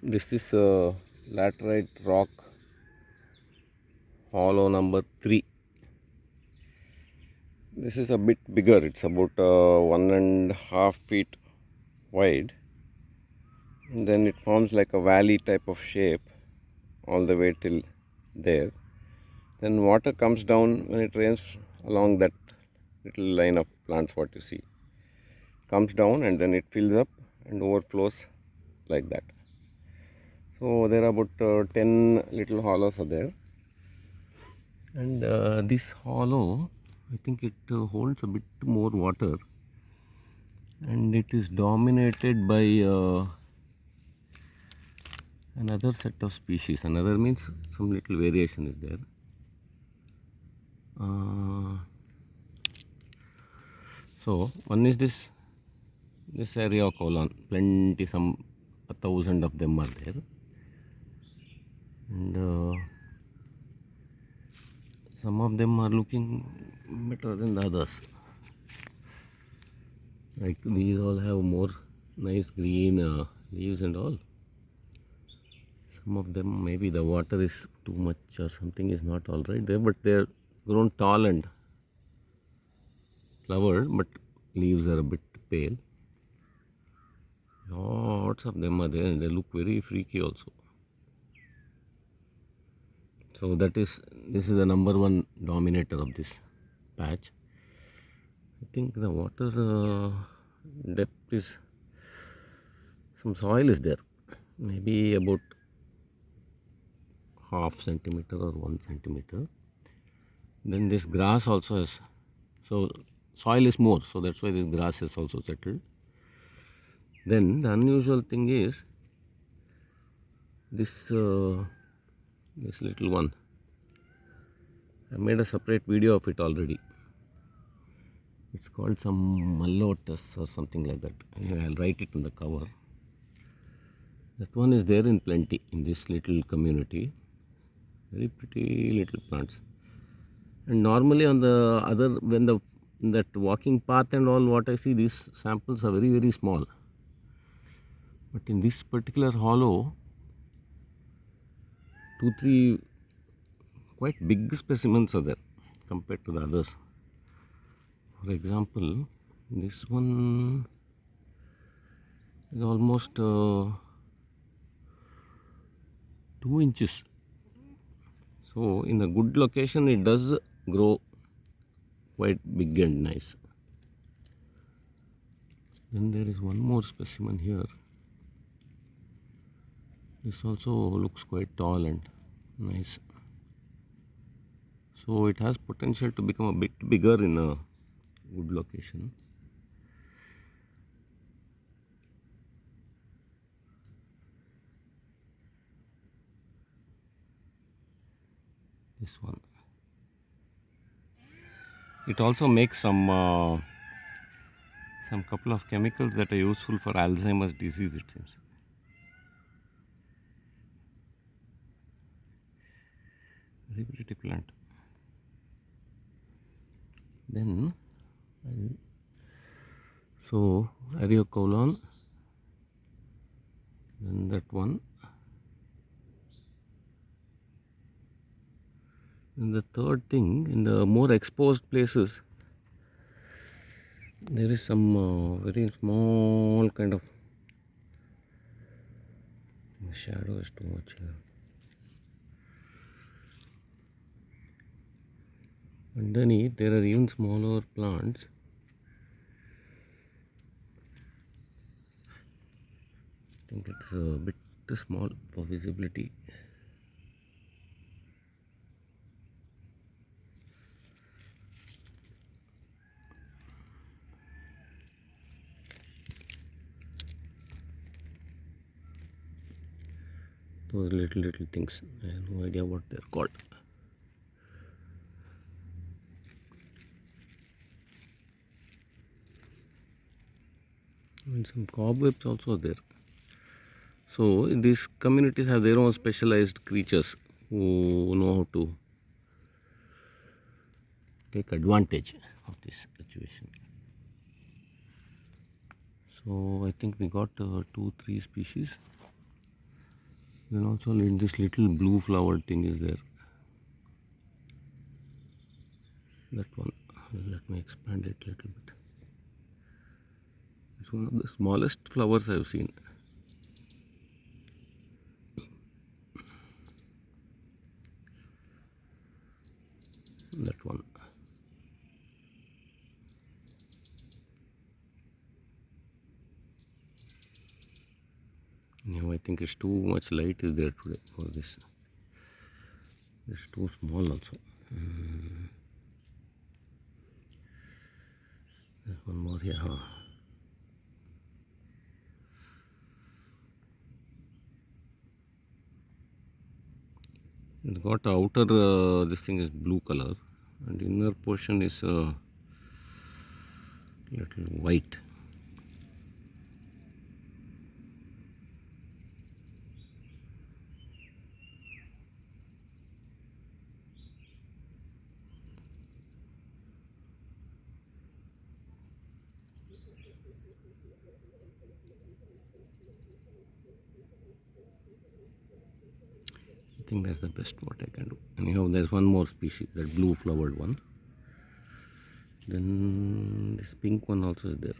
This is laterite rock hollow number 3. This is a bit bigger. It's about 1.5 feet wide, and then it forms like a valley type of shape all the way till there. Then water comes down when it rains along that little line of plants what you see. Comes down and then it fills up and overflows like that. So there are about 10 little hollows are there, and this hollow, I think it holds a bit more water, and it is dominated by another set of species. Another means some little variation is there. So one is this area colon, plenty, some 1,000 of them are there, and some of them are looking better than the others. Like these all have more nice green leaves and all. Some of them maybe the water is too much or something is not all right there, but they're grown tall and flowered, but leaves are a bit pale. Lots of them are there and they look very freaky also. So this is the number one dominator of this patch. I think the water depth is, some soil is there, maybe about half centimeter or 1 centimeter. Then this grass also has, so soil is more, so that's why this grass is also settled. Then the unusual thing is this little one. I made a separate video of it already. It's called some mallotus or something like that. Anyway, I'll write it in the cover. That one is there in plenty in this little community. Very pretty little plants. And normally on the other, when that walking path and all, what I see, these samples are very, very small. But in this particular hollow, 2-3 quite big specimens are there compared to the others. For example, this one is almost 2 inches. So in a good location it does grow quite big and nice. Then there is one more specimen here. This also looks quite tall and nice. So it has potential to become a bit bigger in a good location. This one. It also makes some couple of chemicals that are useful for Alzheimer's disease, it seems. Very pretty plant. Then, so Ariocolon, then that one. And the third thing, in the more exposed places, there is some very small kind of, the shadow is too much here. Underneath there are even smaller plants. I think it's a bit too small for visibility. Those little things, I have no idea what they're called. And some cobwebs also there. So these communities have their own specialized creatures who know how to take advantage of this situation. So I think we got 2-3 species. Then also this little blue flowered thing is there. That one. Let me expand it a little bit. It's one of the smallest flowers I've seen. That one. Now I think it's too much light is there today for this. It's too small also. There's one more here. It's got outer, this thing is blue color, and inner portion is little white. I think that's the best what I can do. Anyhow, there's one more species, that blue flowered one. Then this pink one also is there.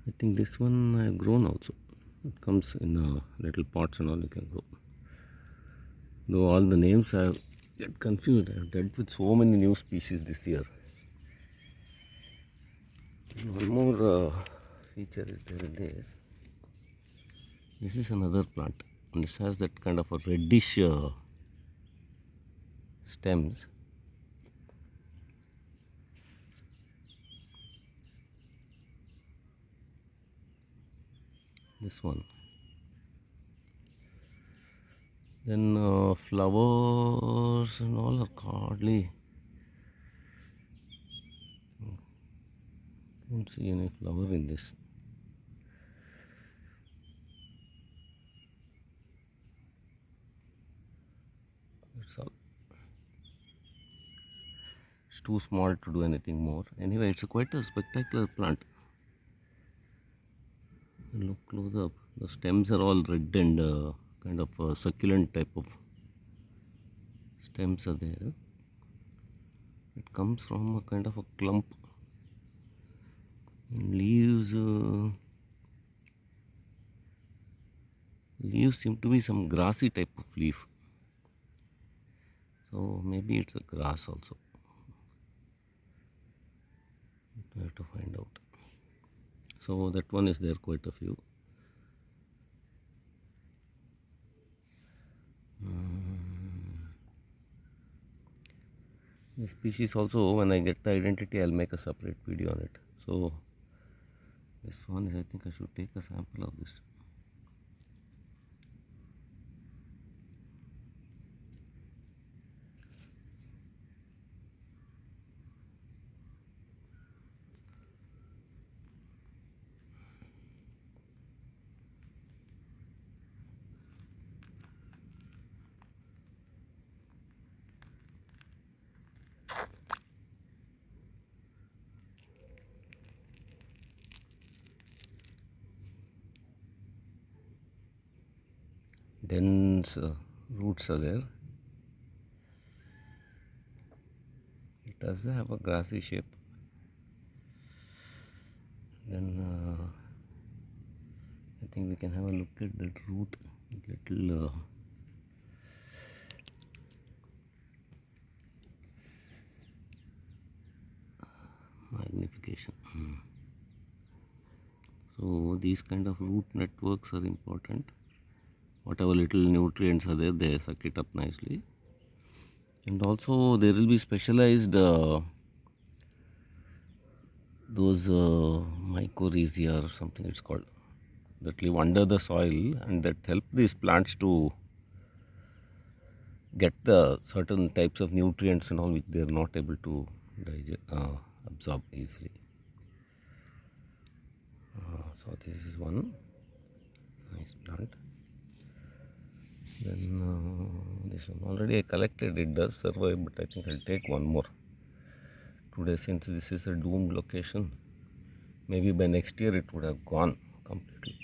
I think this one I've grown also. It comes in little pots and all you can grow. Though all the names I get confused. I have dealt with so many new species this year. One more feature is there in this. This is another plant. And this has that kind of a reddish stems. This one. Then flowers and all are hardly. Don't see any flower in this. That's all. It's too small to do anything more. Anyway, it's quite a spectacular plant. Look close up. The stems are all red and kind of succulent type of stems are there. It comes from a kind of a clump. And leaves seem to be some grassy type of leaf. So maybe it's a grass also. I have to find out. So that one is there quite a few. The species also, when I get the identity, I'll make a separate video on it. So this one is, I think I should take a sample of this. Dense roots are there. It does have a grassy shape. Then I think we can have a look at that root with little magnification. So these kind of root networks are important. Whatever little nutrients are there, they suck it up nicely. And also there will be specialized those mycorrhizae or something it's called, that live under the soil and that help these plants to get the certain types of nutrients and all which they are not able to absorb easily. So this is one nice plant. Then this one already I collected, it does survive, but I think I'll take one more today since this is a doomed location. Maybe by next year it would have gone completely.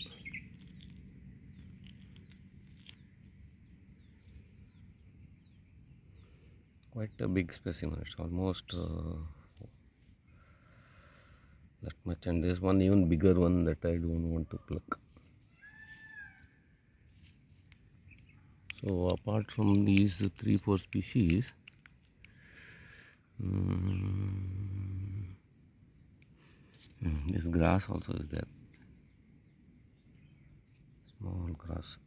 quite a big specimen. It's almost that much, and there's one even bigger one that I don't want to pluck. So apart from these 3-4 species, this grass also is there, small grass.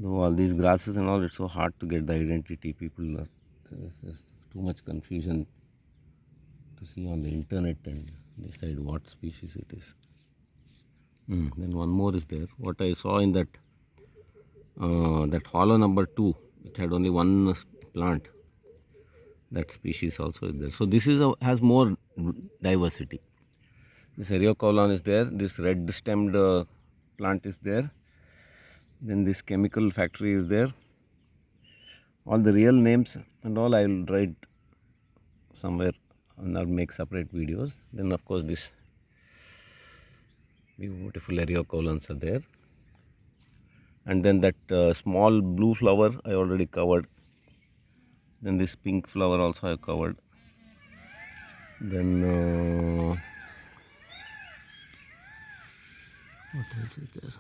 Though all these grasses and all, it's so hard to get the identity. People are, there's too much confusion to see on the internet and decide what species it is. Then one more is there. What I saw in that that hollow number 2, it had only one plant. That species also is there. So this is has more diversity. This Eriocolon is there. This red stemmed plant is there. Then this chemical factory is there. All the real names and all I will write somewhere and I'll make separate videos. Then of course this beautiful Eriocolons are there. And then that small blue flower I already covered. Then this pink flower also I covered. Then what else is there?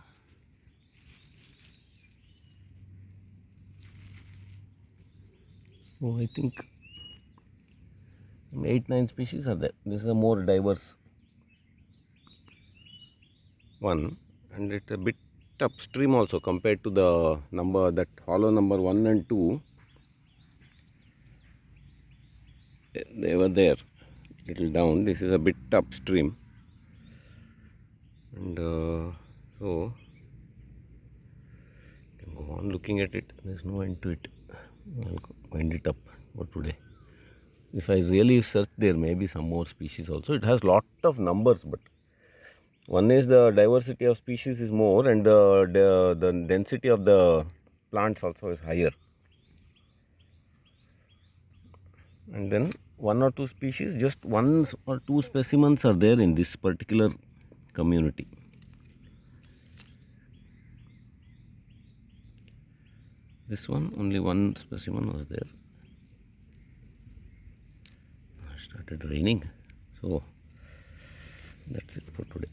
So I think 8-9 species are there. This is a more diverse one, and it's a bit upstream also compared to the number, that hollow number 1 and 2. They were there, little down. This is a bit upstream, and so you can go on looking at it. There's no end to it. I'll wind it up for today. If I really search, there may be some more species also. It has lot of numbers, but one is the diversity of species is more, and the density of the plants also is higher. And then 1 or 2 species, just 1 or 2 specimens are there in this particular community. This one, only 1 specimen was there. It started raining, so that's it for today.